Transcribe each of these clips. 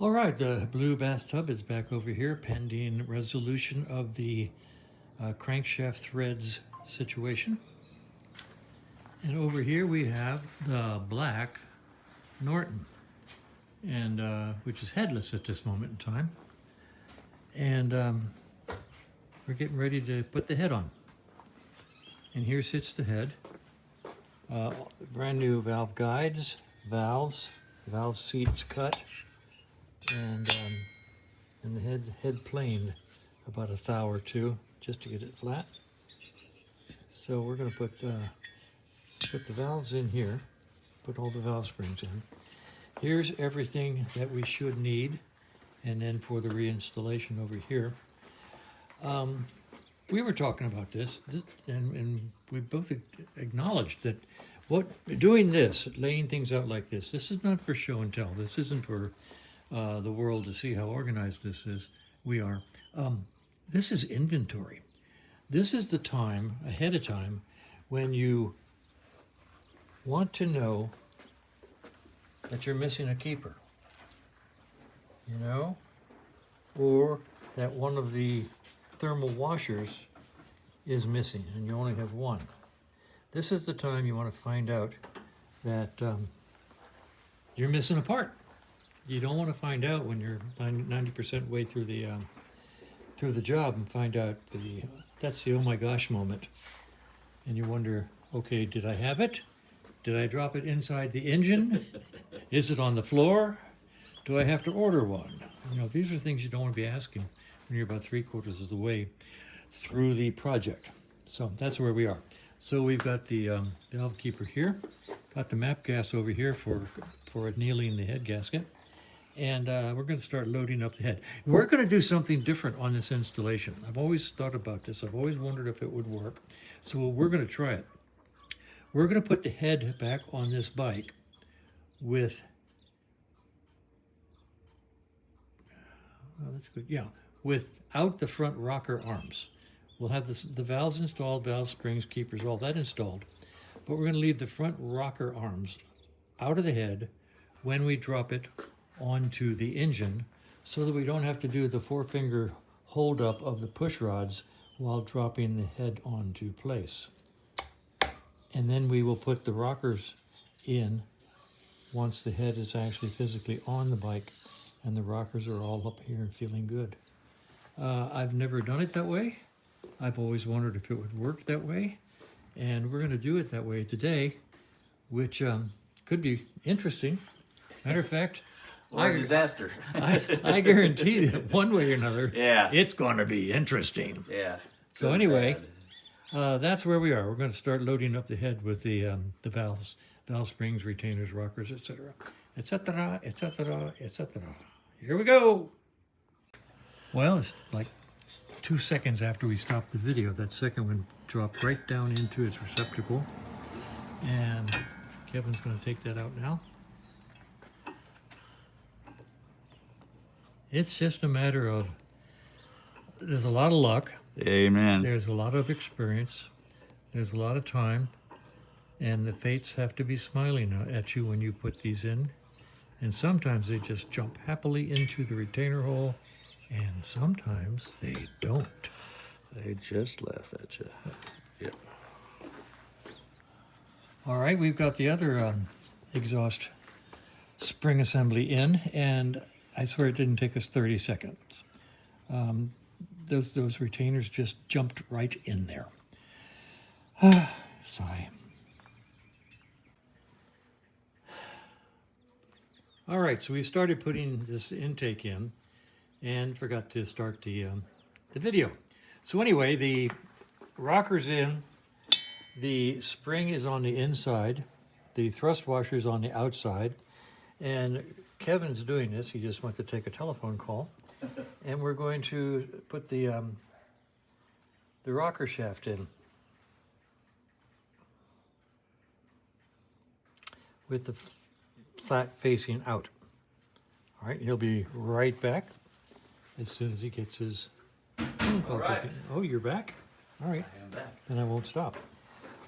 All right, the blue bathtub is back over here pending resolution of the crankshaft threads situation. And over here we have the black Norton, and which is headless at this moment in time. And we're getting ready to put the head on. And here sits the head. Brand new valve guides, valve seats cut, and the head planed about a thou or two just to get it flat. So we're going to put the valves in here, put all the valve springs in. Here's everything that we should need, and then for the reinstallation over here. We were talking about this, and we both acknowledged that doing this, laying things out like this is not for show and tell. This isn't for the world to see how organized this is. We are. This is inventory. This is the time, ahead of time, when you want to know that you're missing a keeper, you know, or that one of the thermal washers is missing and you only have one. This is the time you want to find out that you're missing a part. You don't want to find out when you're 90% way through the job and find out that's the oh my gosh moment, and you wonder, okay, did I have it? Did I drop it inside the engine? Is it on the floor? Do I have to order one? You know, these are things you don't want to be asking when you're about 3/4 of the way through the project. So that's where we are. So we've got the valve keeper here, got the map gas over here for annealing the head gasket, and we're going to start loading up the head. We're going to do something different on this installation. I've always thought about this. I've always wondered if it would work. So we're going to try it. We're going to put the head back on this bike with, oh, that's good. Yeah, without the front rocker arms. We'll have the valves installed, valve springs, keepers, all that installed. But we're going to leave the front rocker arms out of the head when we drop it onto the engine, so that we don't have to do the 4-finger hold up of the push rods while dropping the head onto place. And then we will put the rockers in once the head is actually physically on the bike and the rockers are all up here and feeling good. I've never done it that way. I've always wondered if it would work that way, and we're going to do it that way today, which could be interesting. Matter of fact, or a disaster. I guarantee that one way or another, yeah, it's going to be interesting. Yeah. So anyway, that's where we are. We're going to start loading up the head with the valves, valve springs, retainers, rockers, etc., etc., etc., etc. Here we go. Well, it's like 2 seconds after we stopped the video, that second one dropped right down into its receptacle, and Kevin's going to take that out now. It's just a matter of, there's a lot of luck. Amen. There's a lot of experience. There's a lot of time, and the fates have to be smiling at you when you put these in. And sometimes they just jump happily into the retainer hole, and sometimes they don't. They just laugh at you. Yep. All right, we've got the other exhaust spring assembly in, and I swear it didn't take us 30 seconds. Those retainers just jumped right in there. Sigh. All right, so we started putting this intake in and forgot to start the video. So anyway, the rocker's in, the spring is on the inside, the thrust washer is on the outside, and Kevin's doing this. He just went to take a telephone call, and we're going to put the rocker shaft in with the flat facing out. All right, he'll be right back as soon as he gets his phone call. Right. Oh, you're back? All right. I am back. Then I won't stop.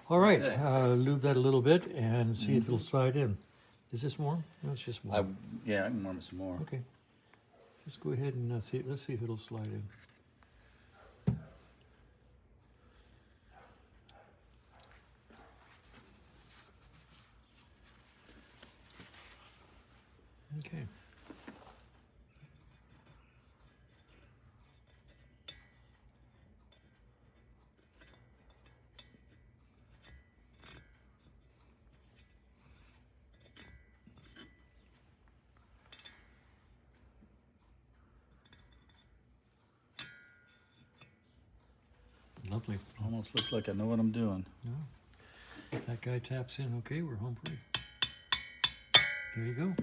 All right, Okay. lube that a little bit and see if it'll slide in. Is this warm? No, it's just warm. Yeah, I can warm it some more. Okay. Just go ahead and see. Let's see if it'll slide in. Okay. Lovely. Almost looks like I know what I'm doing. No. If that guy taps in, okay, we're home free. There you go.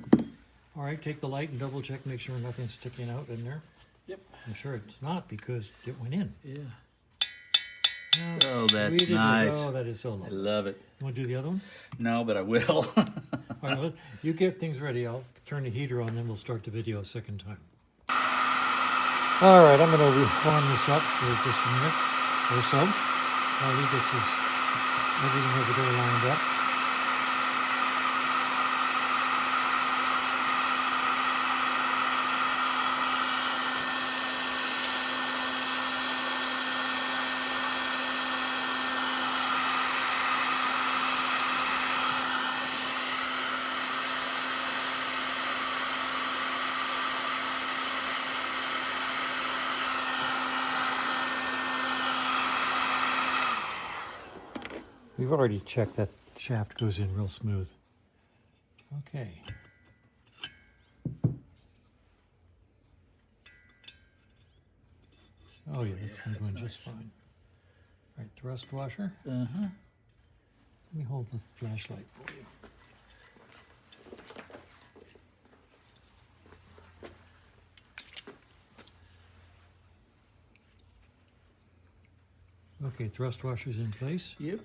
All right, take the light and double check, make sure nothing's sticking out in there. Yep. I'm sure it's not because it went in. Yeah. Oh, Oh, that's sweet it is. nice. Oh, that is so I lovely. love it. You want to do the other one? No, but I will. All right, well, you get things ready. I'll turn the heater on, then we'll start the video a second time. All right, I'm going to warm this up for just a minute or so while he gets his everything over there lined up. We've already checked that shaft goes in real smooth. Okay. Oh yeah, that's going to go in just fine. All right, thrust washer. Uh-huh. Let me hold the flashlight for you. Okay, thrust washer's in place. Yep.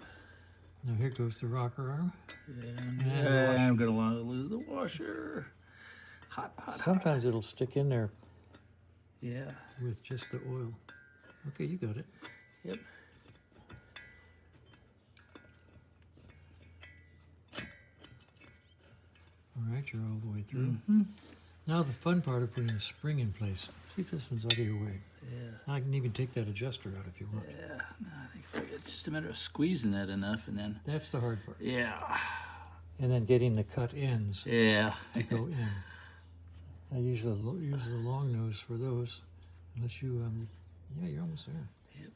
Now here goes the rocker arm. And And the washer. I'm going to lose the washer. Hot, hot, Sometimes it'll stick in there Yeah. with just the oil. Okay, you got it. Yep. All right, you're all the way through. Mm-hmm. Now the fun part of putting a spring in place. See if this one's out of your way. Yeah. I can even take that adjuster out if you want. Yeah. No, I think it's just a matter of squeezing that enough and then. That's the hard part. Yeah. And then getting the cut ends Yeah. to go in. I use the long nose for those, unless you, yeah, you're almost there. Yep.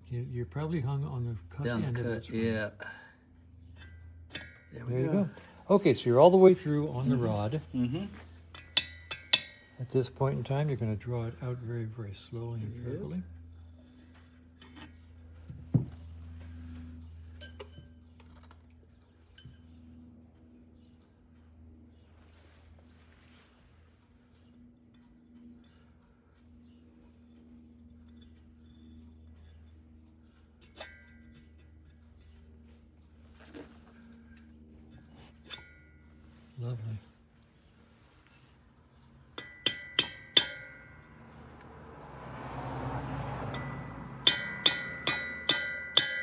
You're probably hung on the cut Down end the of that cut. spring. Yeah. There we There you go. go. Okay, so you're all the way through on the rod. Mm-hmm. At this point in time, you're going to draw it out very, very slowly and Yep. carefully. Lovely.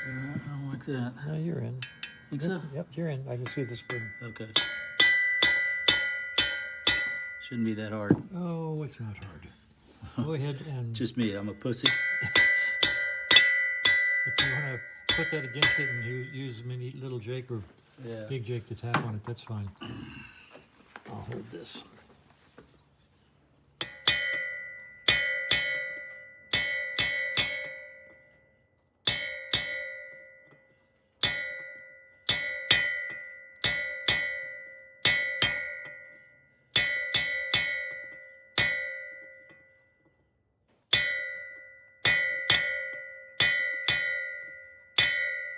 I don't like that. Now you're in. Think so? Yep, you're in. I can see the spring. Okay. Shouldn't be that hard. Oh, it's not hard. Go ahead and Just me. I'm a pussy. if you want to put that against it and use mini little Jake or Yeah. big Jake to tap on it, that's fine. I'll hold this.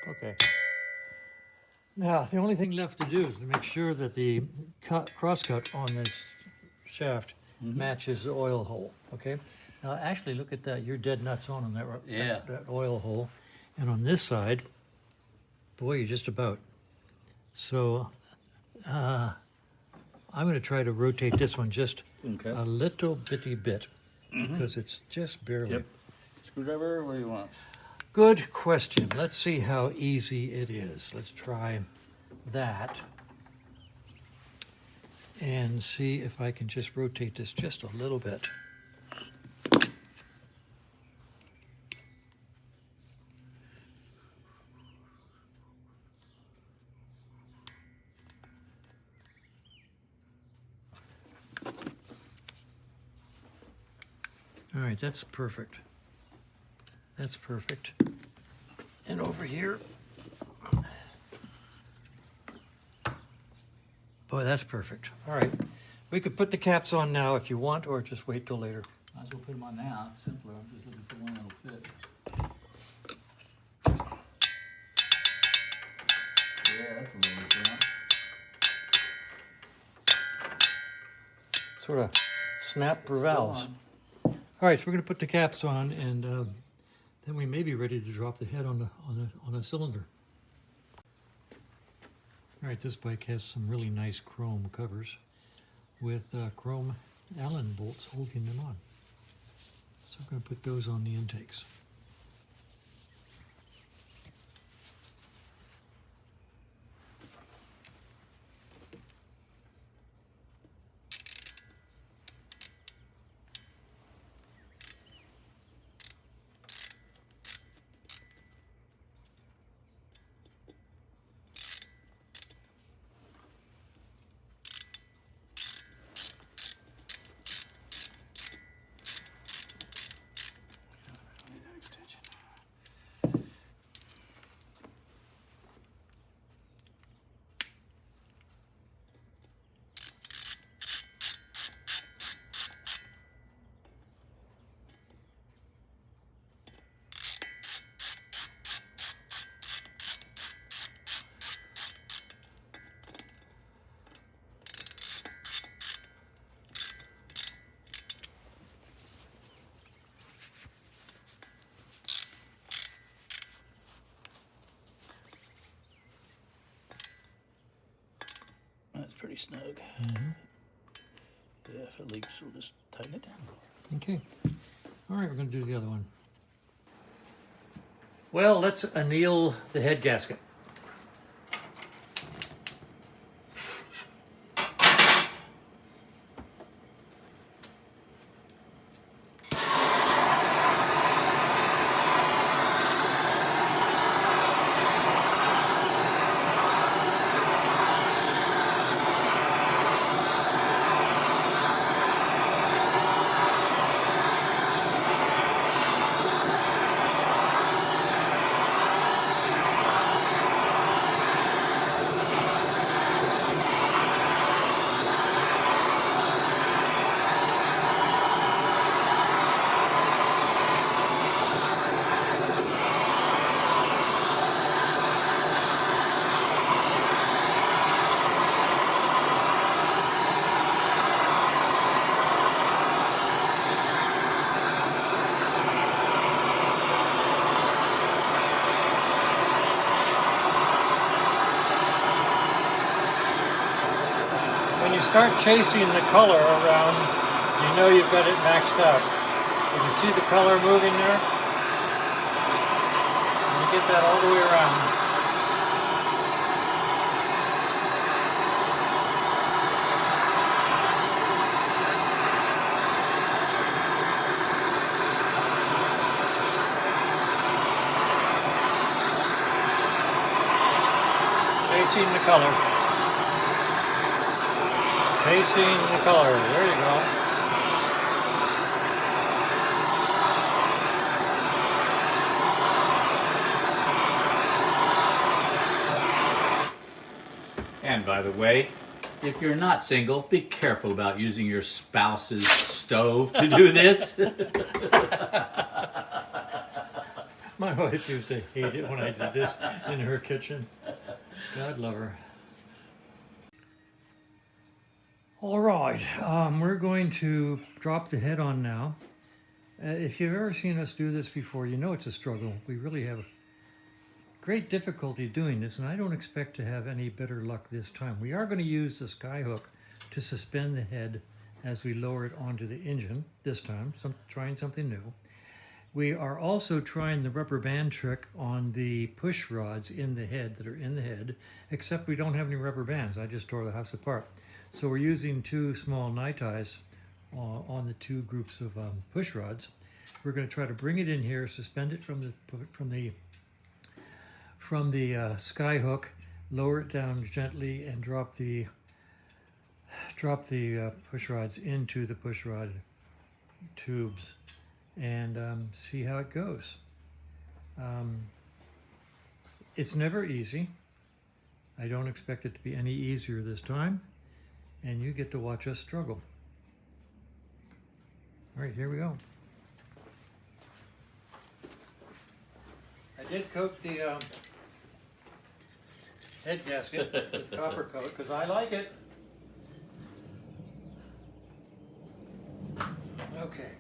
Okay. Now, the only thing left to do is to make sure that the cross cut on this shaft matches the oil hole, okay? Now, actually, look at that. You're dead nuts on that, Yeah. that oil hole. And on this side, boy, you're just about. So, I'm going to try to rotate this one just Okay. a little bitty bit because it's just barely. Yep. Screwdriver, what do you want? Good question. Let's see how easy it is. Let's try that. and see if I can just rotate this just a little bit. All right, that's perfect. That's perfect. And over here, boy, that's perfect. All right, we could put the caps on now if you want, or just wait till later. Might as well put them on now. It's simpler. I'm just looking for one that'll fit. Yeah, that's a little sound. Sort of snap for It's valves. still All right, so we're going to put the caps on, and then we may be ready to drop the head on the cylinder. All right, this bike has some really nice chrome covers with chrome Allen bolts holding them on. So I'm going to put those on the intakes. That's pretty snug. Yeah, if it leaks, we'll just tighten it down. Okay. All right, we're going to do the other one. Well, let's anneal the head gasket. When you start chasing the color around, you know you've got it maxed out. You can see the color moving there. And you get that all the way around. Chasing the color. Chasing the color. There you go. And by the way, if you're not single, be careful about using your spouse's stove to do this. My wife used to hate it when I did this in her kitchen. God love her. All right, we're going to drop the head on now. If you've ever seen us do this before, you know it's a struggle. We really have great difficulty doing this, and I don't expect to have any better luck this time. We are going to use the sky hook to suspend the head as we lower it onto the engine this time, trying something new. We are also trying the rubber band trick on the push rods in the head that are in the head, except we don't have any rubber bands. I just tore the house apart. So we're using 2 small night ties on the 2 groups of push rods. We're going to try to bring it in here, suspend it from the sky hook, lower it down gently, and drop the push rods into the push rod tubes, and see how it goes. It's never easy. I don't expect it to be any easier this time, and you get to watch us struggle. All right, here we go. I did coat the head gasket with copper coat because I like it. Okay.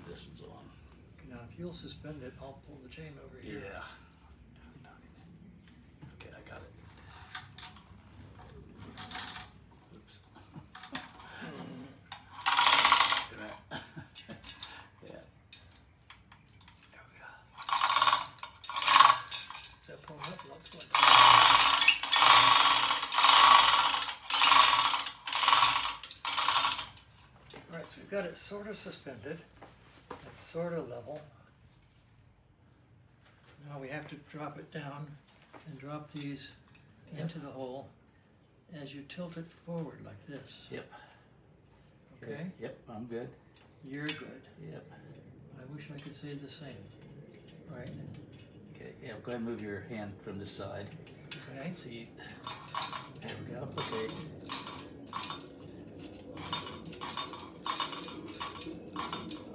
This one's on. Now, if you'll suspend it, I'll pull the chain over here. Yeah. Okay, I got it. Oops. Yeah. There we go. Is that pulling up? Looks like it. All right, so we've got it sort of suspended. It's sort of level. Now we have to drop it down and drop these into the hole as you tilt it forward like this. Yep. Okay? Yep, I'm good. You're good. Yep. I wish I could say the same. Right? Okay, yeah, go ahead and move your hand from this side. Okay? See, there we go. Okay.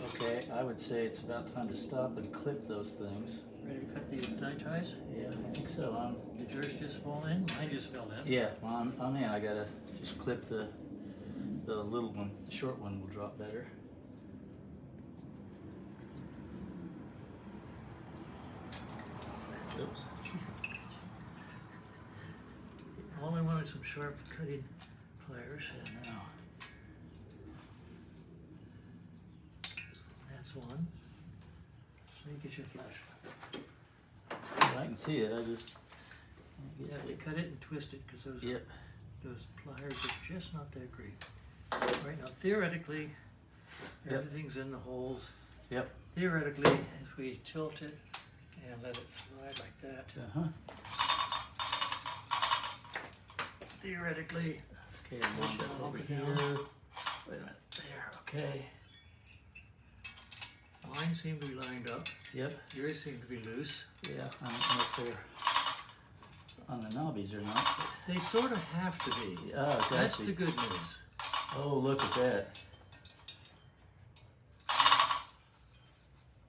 Okay, I would say it's about time to stop and clip those things. Ready to cut these night ties? Yeah, I think so. Did yours just fall in? Mine just fell in. Yeah, well, I'm in. I gotta just clip the little one. The short one will drop better. Oops. All I wanted some sharp cutting pliers. Yeah, no. That's one. Let me get your flashlight. I can see it. I just. You have to cut it and twist it because Yep. those pliers are just not that great. Right now, theoretically, Yep. everything's in the holes. Yep. Theoretically, if we tilt it and let it slide like that, theoretically, Okay, one Push it over up here. and down. Wait a minute. There. Okay. mine seem to be lined up. Yep. Yours seem to be loose. Yeah. I don't know if they're on the knobbies or not. They sort of have to be. Oh, okay, That's I see. the good news. Oh, look at that.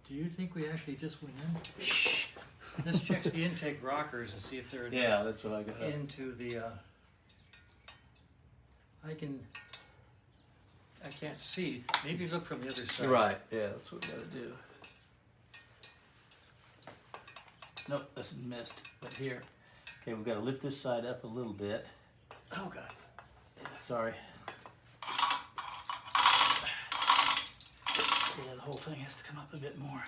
Do you think we actually just went in? Shh. Let's check the intake rockers and see if they're Yeah, that's what I got. into the. I can't see. Maybe look from the other side. Right. Yeah, that's what we gotta do. Nope, that's missed. But here. Okay, we've got to lift this side up a little bit. Oh God. Yeah, sorry. Yeah, the whole thing has to come up a bit more.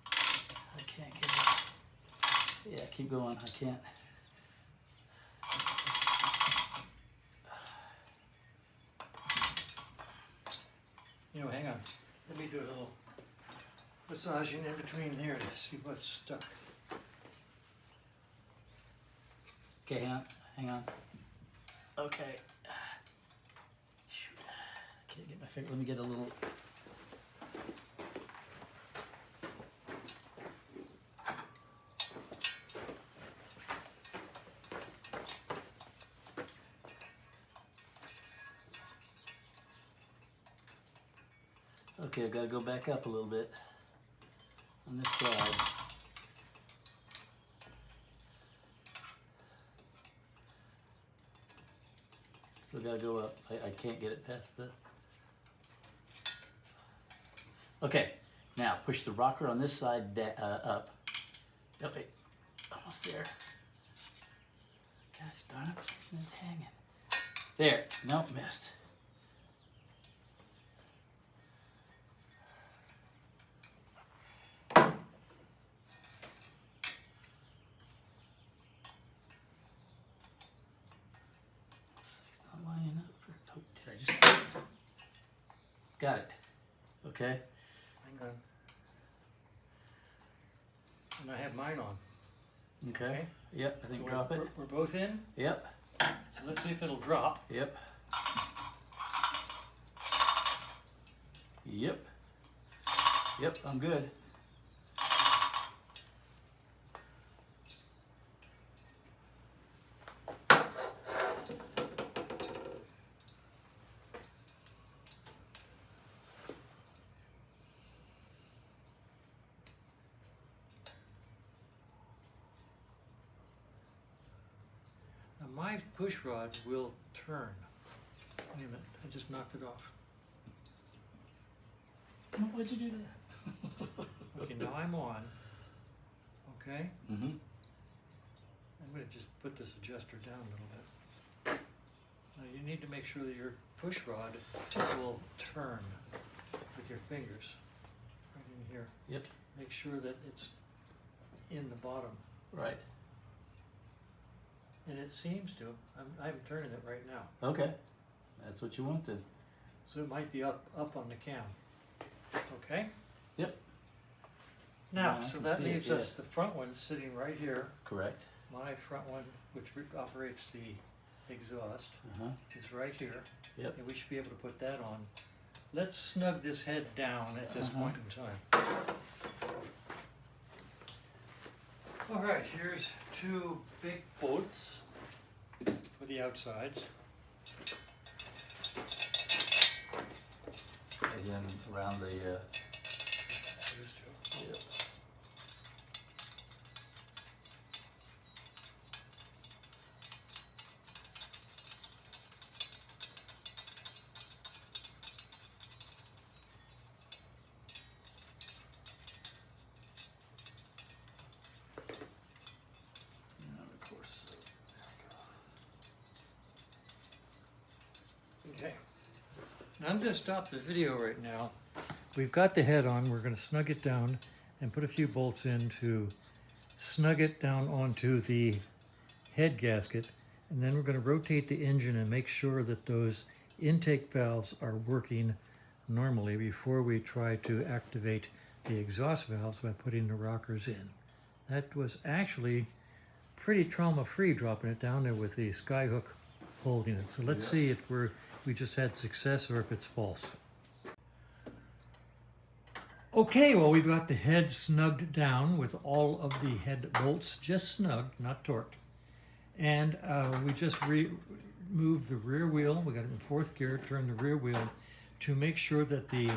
I can't get it. Yeah, keep going. I can't. You know, hang on. Let me do a little massaging in between here to see what's stuck. Okay, hang on. Okay. Shoot. I can't get my finger. Let me get a little. Okay, I've got to go back up a little bit on this side. Still gotta go up. I can't get it past the... Okay, now push the rocker on this side up. Oh, wait, almost there. Gosh darn it, it's hanging. There, nope, missed. It's not lining up for, oh, did I just? Got it. Okay. Hang on. And I have mine on. Okay. Yep, I think So drop it. we're both in. Yep. So let's see if it'll drop. Yep. Yep. Yep, I'm good. Now my push rod will turn. Wait a minute, I just knocked it off. Why'd you do that? Okay, now I'm on. Okay? Mm-hmm. I'm going to just put this adjuster down a little bit. Now you need to make sure that your push rod will turn with your fingers. Right in here. Yep. Make sure that it's in the bottom. Right. And it seems to. I'm turning it right now. Okay. That's what you wanted. So it might be up on the cam. Okay? Yep. Now, Yeah, I so can that see it, leaves us yeah. the front one sitting right here. Correct. My front one, which operates the exhaust, Uh-huh. is right here. Yep. And we should be able to put that on. Let's snug this head down at this point in time. All right, here's two big bolts for the outsides. As in around the, These two. yep. And of course, Okay. Now I'm going to stop the video right now. We've got the head on. We're going to snug it down and put a few bolts in to snug it down onto the head gasket. And then we're going to rotate the engine and make sure that those intake valves are working normally before we try to activate the exhaust valves by putting the rockers in. That was actually pretty trauma-free dropping it down there with the skyhook holding it. So let's see if we just had success or if it's false. Okay, well we've got the head snugged down with all of the head bolts just snugged, not torqued. And we just moved the rear wheel, we got it in fourth gear, turned the rear wheel to make sure that the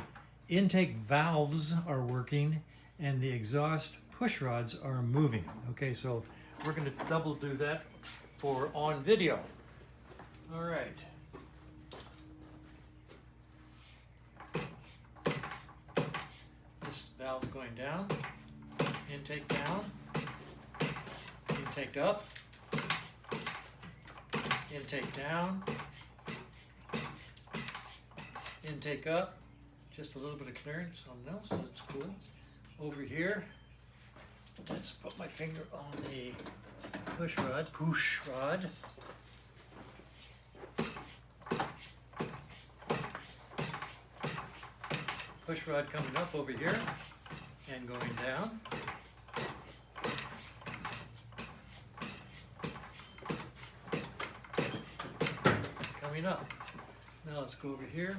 intake valves are working and the exhaust push rods are moving. Okay, so we're going to double do that for on video. All right. This valve's going down, intake down, intake up, intake down, intake up, just a little bit of clearance on this, that's cool. Over here, let's put my finger on the push rod. Push rod coming up over here and going down. Coming up. Now let's go over here.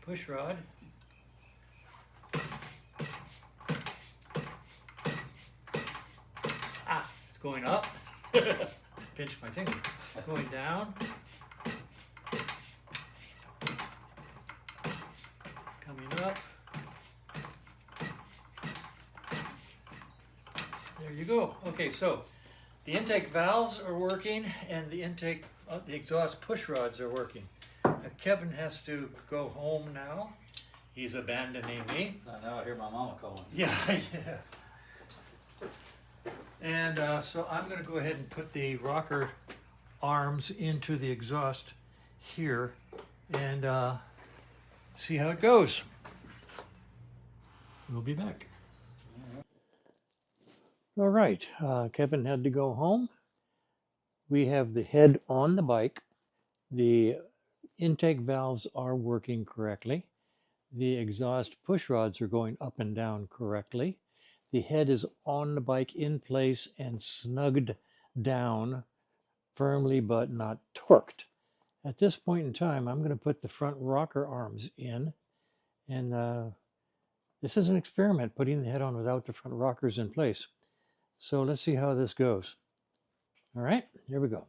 Push rod. Ah, it's going up. Pinch my finger. Going down. Coming up. There you go. Okay, so The intake valves are working, and the exhaust push rods are working. Kevin has to go home now. He's abandoning me. I know, I hear my mama calling. Yeah, yeah. And so I'm going to go ahead and put the rocker arms into the exhaust here and see how it goes. We'll be back. All right, Kevin had to go home. We have the head on the bike. The intake valves are working correctly. The exhaust push rods are going up and down correctly. The head is on the bike in place and snugged down firmly but not torqued. At this point in time, I'm going to put the front rocker arms in, and this is an experiment, putting the head on without the front rockers in place. So let's see how this goes. All right, here we go.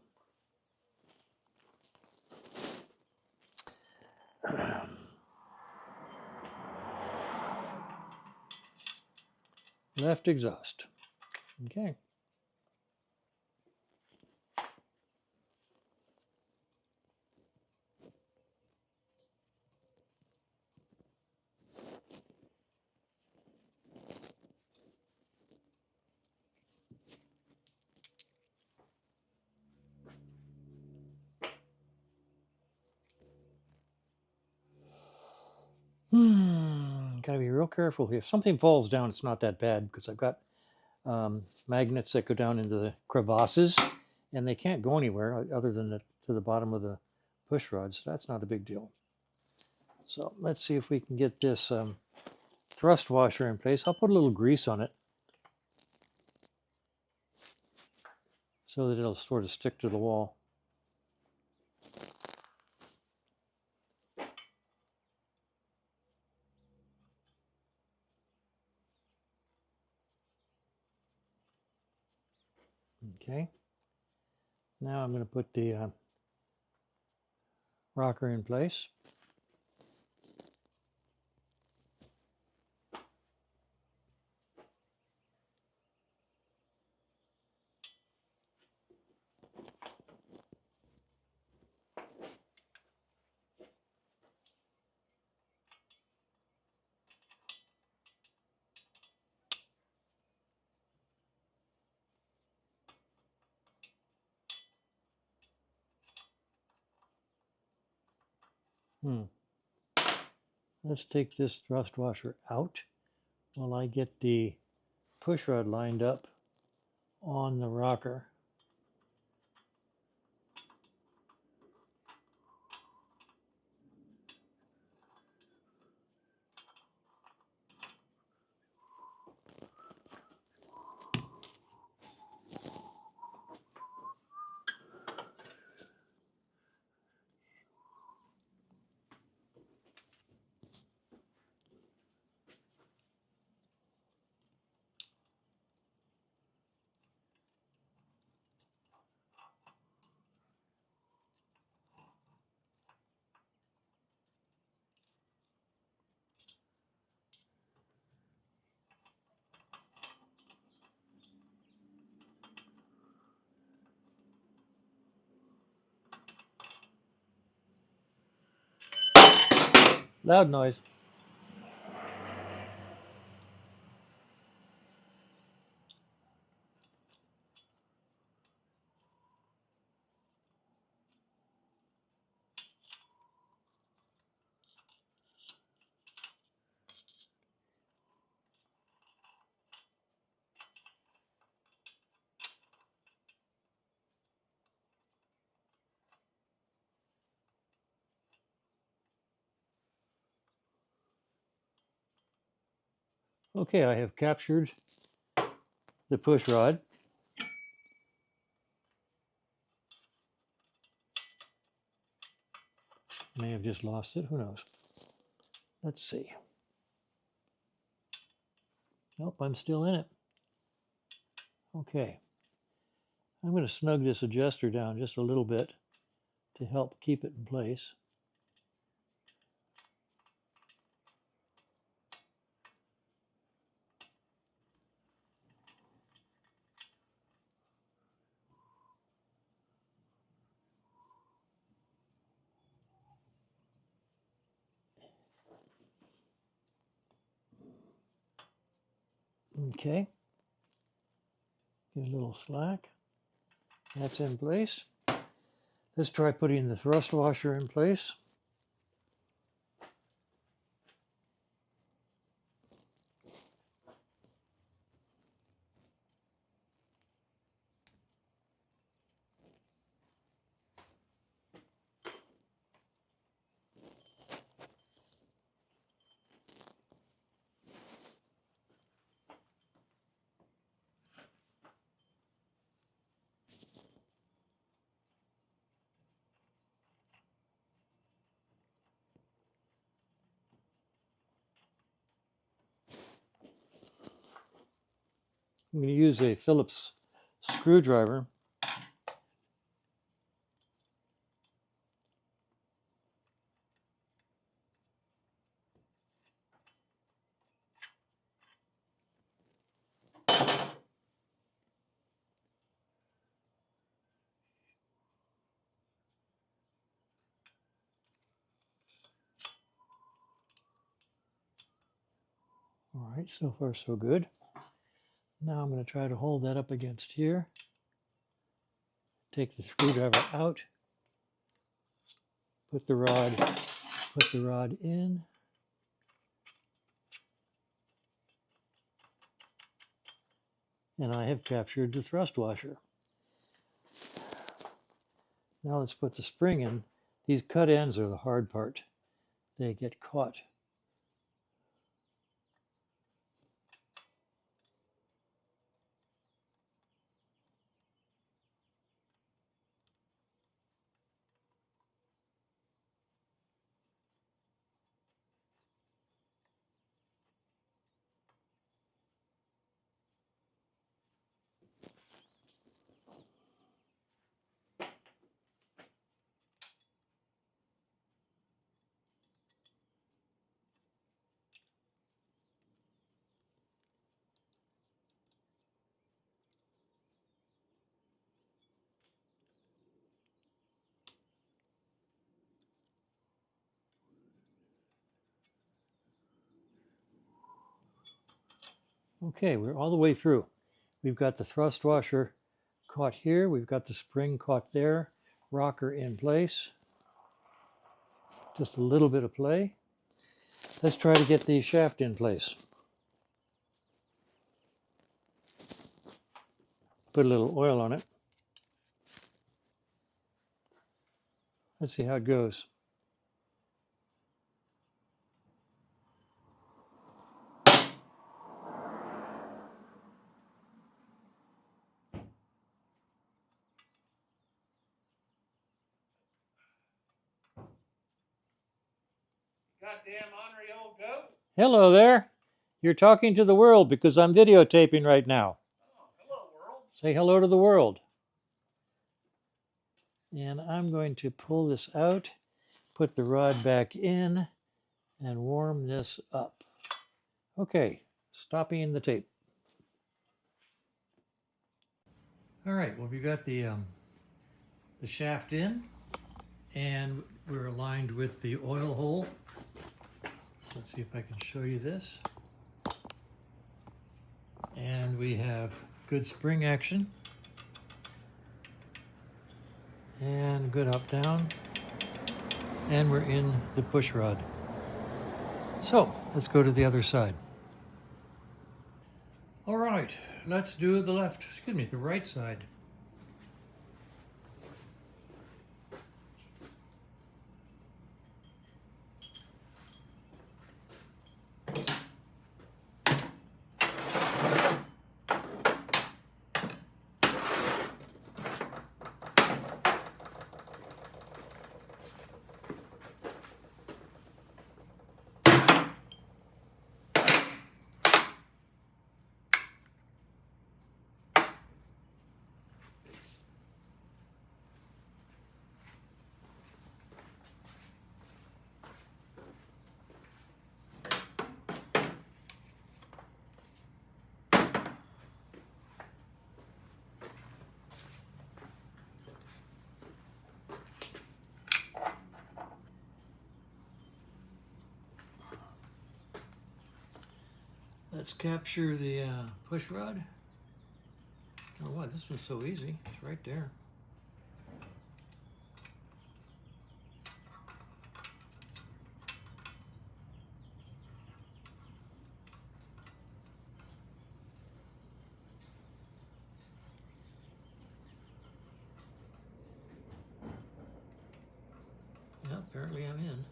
Left exhaust. Okay. Gotta be real careful here. If something falls down, it's not that bad because I've got magnets that go down into the crevasses, and they can't go anywhere other than to the bottom of the push rods. So that's not a big deal. So let's see if we can get this thrust washer in place. I'll put a little grease on it so that it'll sort of stick to the wall. Okay. Now I'm going to put the rocker in place. Let's take this thrust washer out while I get the push rod lined up on the rocker. Loud noise. Okay, I have captured the push rod. May have just lost it, who knows. Let's see. Nope, I'm still in it. Okay. I'm going to snug this adjuster down just a little bit to help keep it in place. Okay. Get a little slack. That's in place. Let's try putting the thrust washer in place. I'm going to use a Phillips screwdriver. All right, so far so good. Now I'm going to try to hold that up against here. Take the screwdriver out. Put the rod in. And I have captured the thrust washer. Now let's put the spring in. These cut ends are the hard part. They get caught. Okay, we're all the way through. We've got the thrust washer caught here. We've got the spring caught there. Rocker in place. Just a little bit of play. Let's try to get the shaft in place. Put a little oil on it. Let's see how it goes. Goddamn ornery old goat. Hello there. You're talking to the world because I'm videotaping right now. Oh, hello, world. Say hello to the world. And I'm going to pull this out, put the rod back in, and warm this up. Okay, stopping the tape. All right, well, we got the shaft in, and we're aligned with the oil hole. So let's see if I can show you this. And we have good spring action. And good up down. And we're in the push rod. So let's go to the other side. All right, let's do the the right side. Let's capture the push rod. Oh wow, this one's so easy. It's right there. Yeah, apparently I'm in.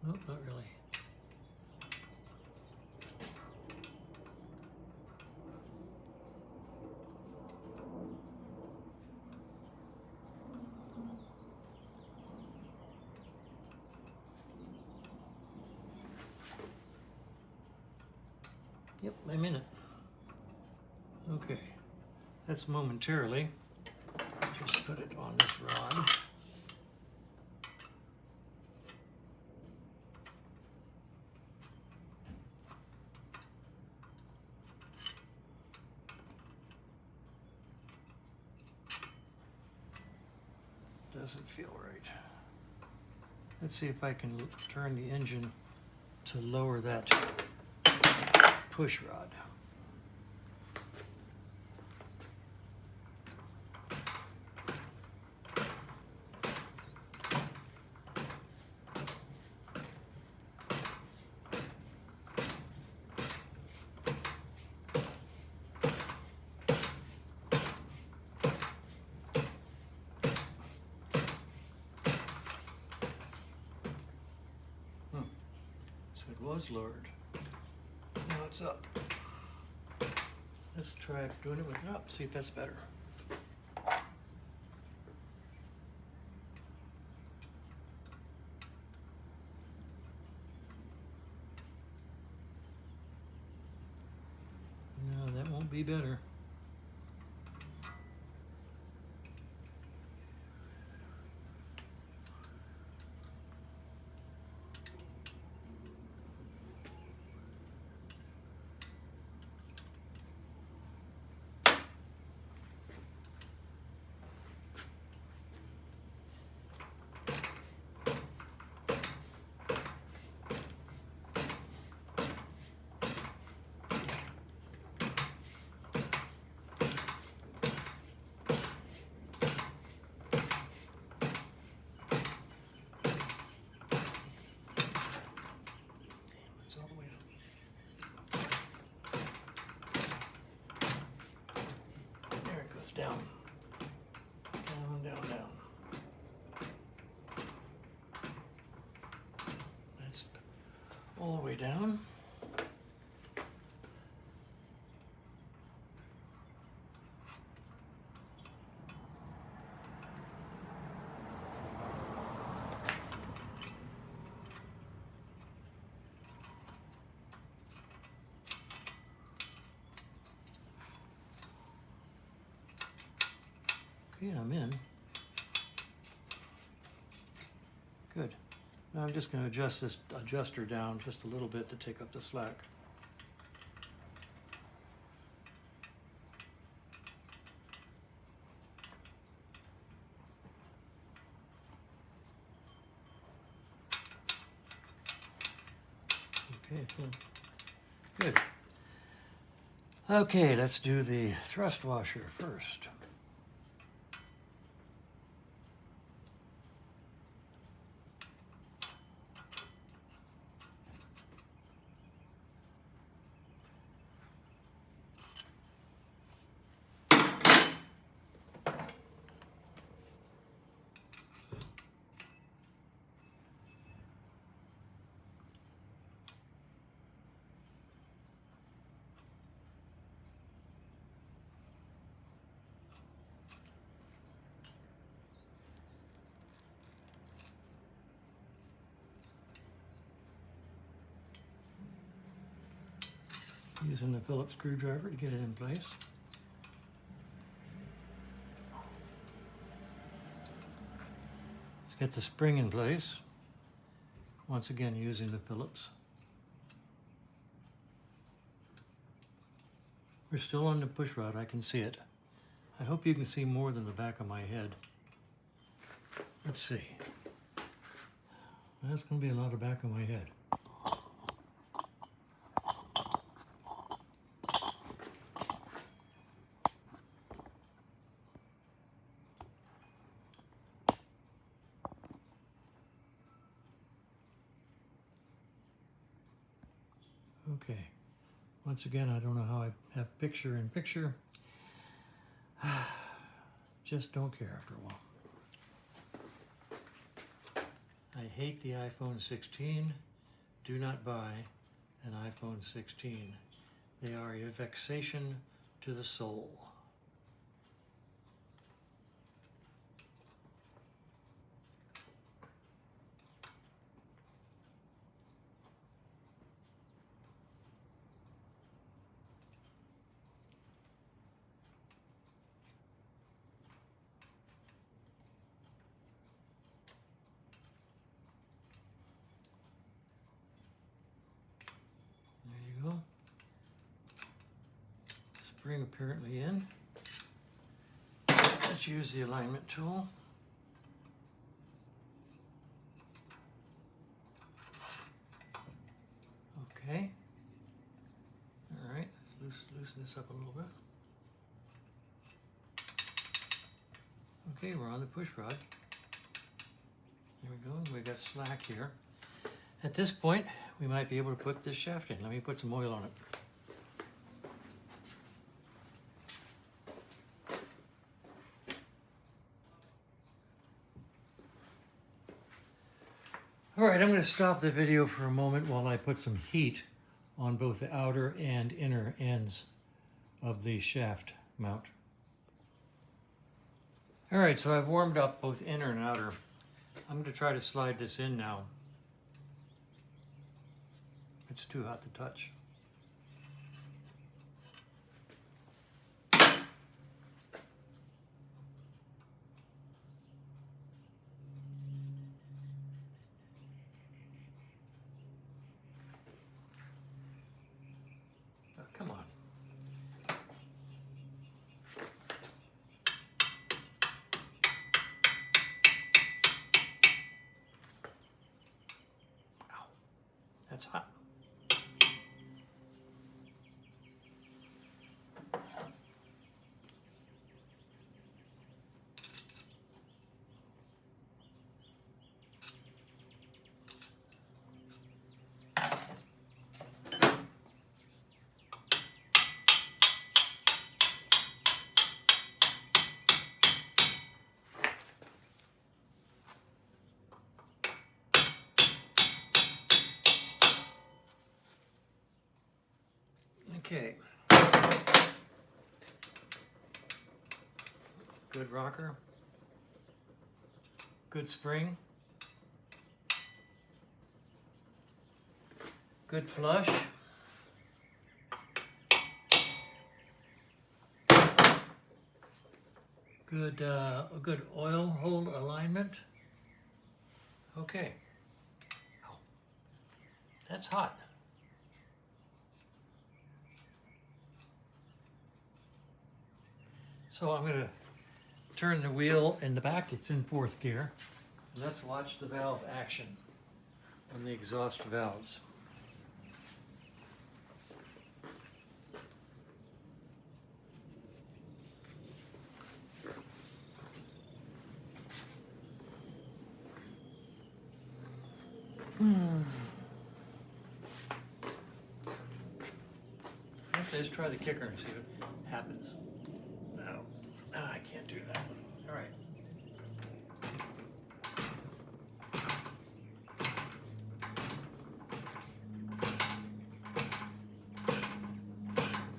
Nope, not really. Yep, I'm in it. Okay, that's momentarily. Just put it on this rod. Doesn't feel right. Let's see if I can turn the engine to lower that push rod. So it was lowered. Now it's up. Let's try doing it with it up, see if that's better. No, that won't be better. It's all the way up. There it goes down. Down, down, down. That's all the way down. Okay, I'm in. Good. Now I'm just going to adjust this adjuster down just a little bit to take up the slack. Okay, good. Okay, let's do the thrust washer first. Using the Phillips screwdriver to get it in place. Let's get the spring in place. Once again, using the Phillips. We're still on the push rod, I can see it. I hope you can see more than the back of my head. Let's see. That's going to be a lot of back of my head. Okay. Once again, I don't know how I have picture in picture. Just don't care after a while. I hate the iPhone 16. Do not buy an iPhone 16. They are a vexation to the soul. There you go. Spring apparently in. Let's use the alignment tool. Okay. All right, let's loosen this up a little bit. Okay, we're on the push rod. There we go. We got slack here. At this point, we might be able to put this shaft in. Let me put some oil on it. All right, I'm going to stop the video for a moment while I put some heat on both the outer and inner ends of the shaft mount. All right, so I've warmed up both inner and outer. I'm going to try to slide this in now. It's too hot to touch. Oh, come on. Ow, that's hot. Okay. Good rocker. Good spring. Good flush. Good oil hold alignment. Okay. Ow. That's hot. So I'm going to turn the wheel in the back. It's in 4th gear. Let's watch the valve action on the exhaust valves. Let's try the kicker and see what happens. No, I can't do that. All right.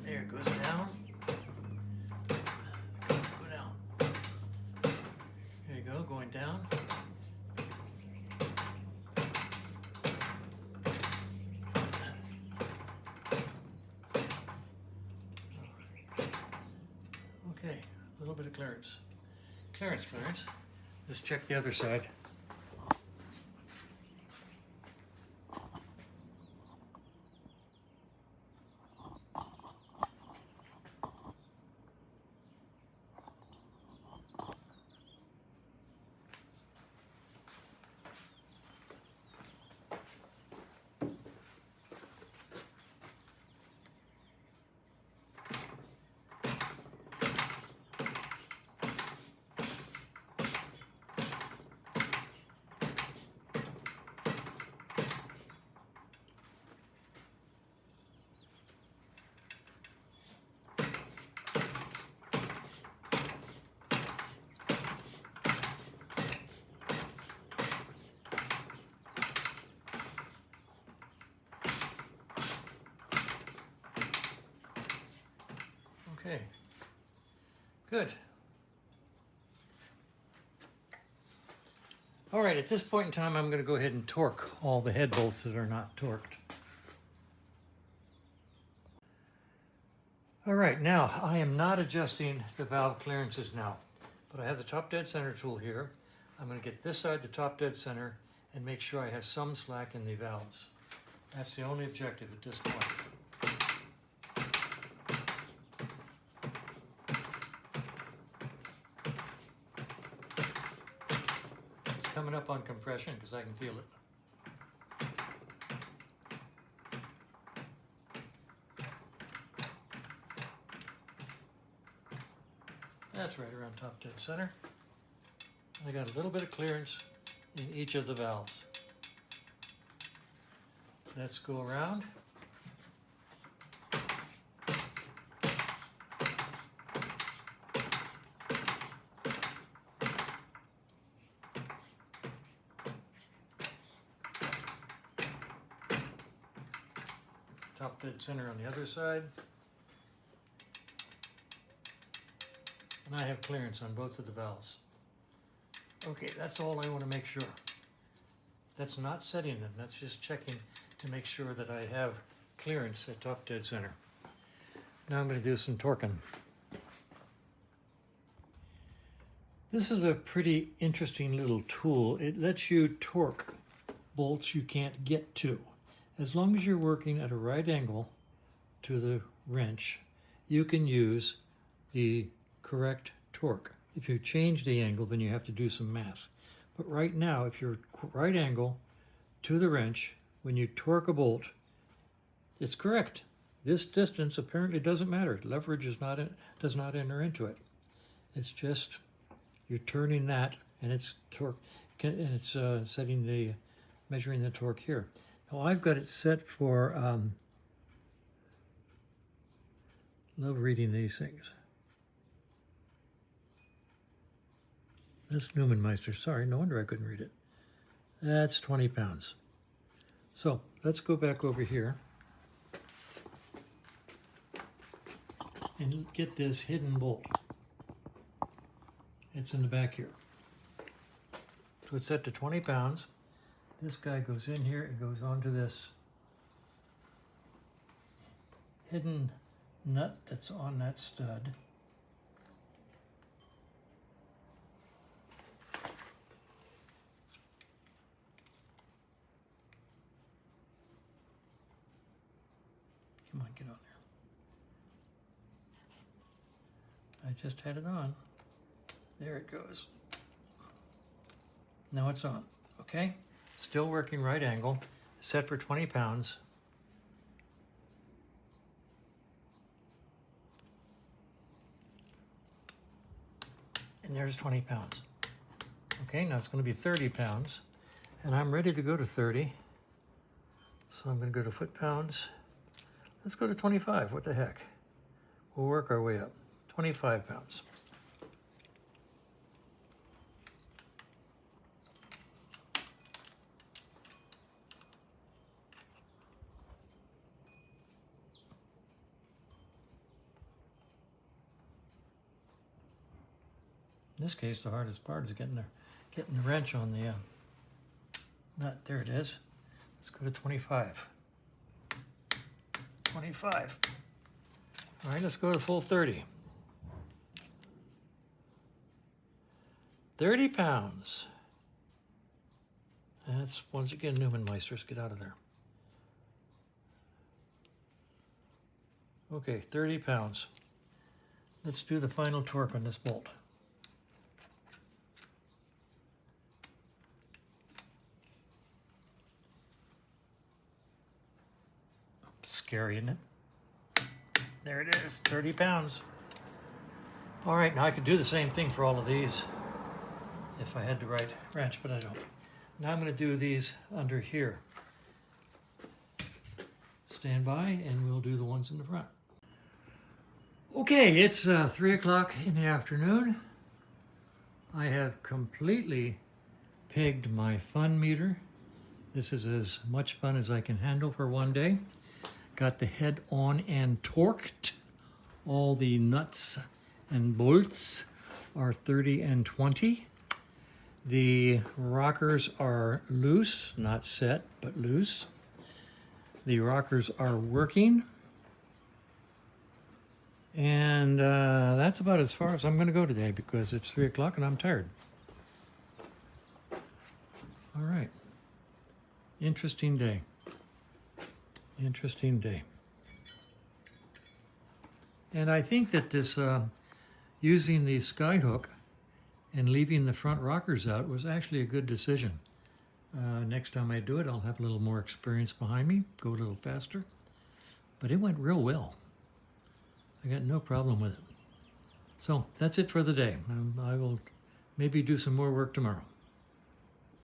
There it goes down. Go down. There you go, going down. Okay, a little bit of clearance. Clearance. Let's check the other side. Okay, good. All right, at this point in time, I'm going to go ahead and torque all the head bolts that are not torqued. All right, now I am not adjusting the valve clearances now, but I have the top dead center tool here. I'm going to get this side to top dead center and make sure I have some slack in the valves. That's the only objective at this point. It's coming up on compression because I can feel it. That's right around top dead center. I got a little bit of clearance in each of the valves. Let's go around. Top dead center on the other side. And I have clearance on both of the valves. Okay, that's all I want to make sure. That's not setting them, that's just checking to make sure that I have clearance at top dead center. Now I'm going to do some torquing. This is a pretty interesting little tool. It lets you torque bolts you can't get to. As long as you're working at a right angle to the wrench, you can use the correct torque. If you change the angle, then you have to do some math. But right now, if you're right angle to the wrench, when you torque a bolt, it's correct. This distance apparently doesn't matter. Leverage does not enter into it. It's just you're turning that, and it's torque, and it's measuring the torque here. Now I've got it set for. Love reading these things. That's Newmanmeister. Sorry, no wonder I couldn't read it. That's 20 pounds. So let's go back over here and get this hidden bolt. It's in the back here. So it's set to 20 pounds. This guy goes in here, it goes onto this hidden nut that's on that stud. Come on, get on there. I just had it on. There it goes. Now it's on, okay? Still working right angle, set for 20 pounds. And there's 20 pounds. Okay, now it's going to be 30 pounds. And I'm ready to go to 30. So I'm going to go to foot-pounds. Let's go to 25, what the heck. We'll work our way up. 25 pounds. In this case, the hardest part is getting the wrench on the nut. There it is. Let's go to 25. 25. All right, let's go to full 30. 30 pounds. That's, once again, Newmanmeisters. Get out of there. Okay, 30 pounds. Let's do the final torque on this bolt. Scary, isn't it? There it is, 30 pounds. All right, now I could do the same thing for all of these if I had the right wrench, but I don't. Now I'm going to do these under here. Stand by and we'll do the ones in the front. Okay, it's 3 o'clock in the afternoon. I have completely pegged my fun meter. This is as much fun as I can handle for one day. Got the head on and torqued All the nuts and bolts are 30 and 20. The rockers are loose, not set, but loose. The rockers are working. And that's about as far as I'm going to go today because it's 3 o'clock and I'm tired. All right. Interesting day. Interesting day. And I think that this using the skyhook and leaving the front rockers out was actually a good decision. Next time I do it, I'll have a little more experience behind me, go a little faster. But it went real well. I got no problem with it. So that's it for the day. I will maybe do some more work tomorrow.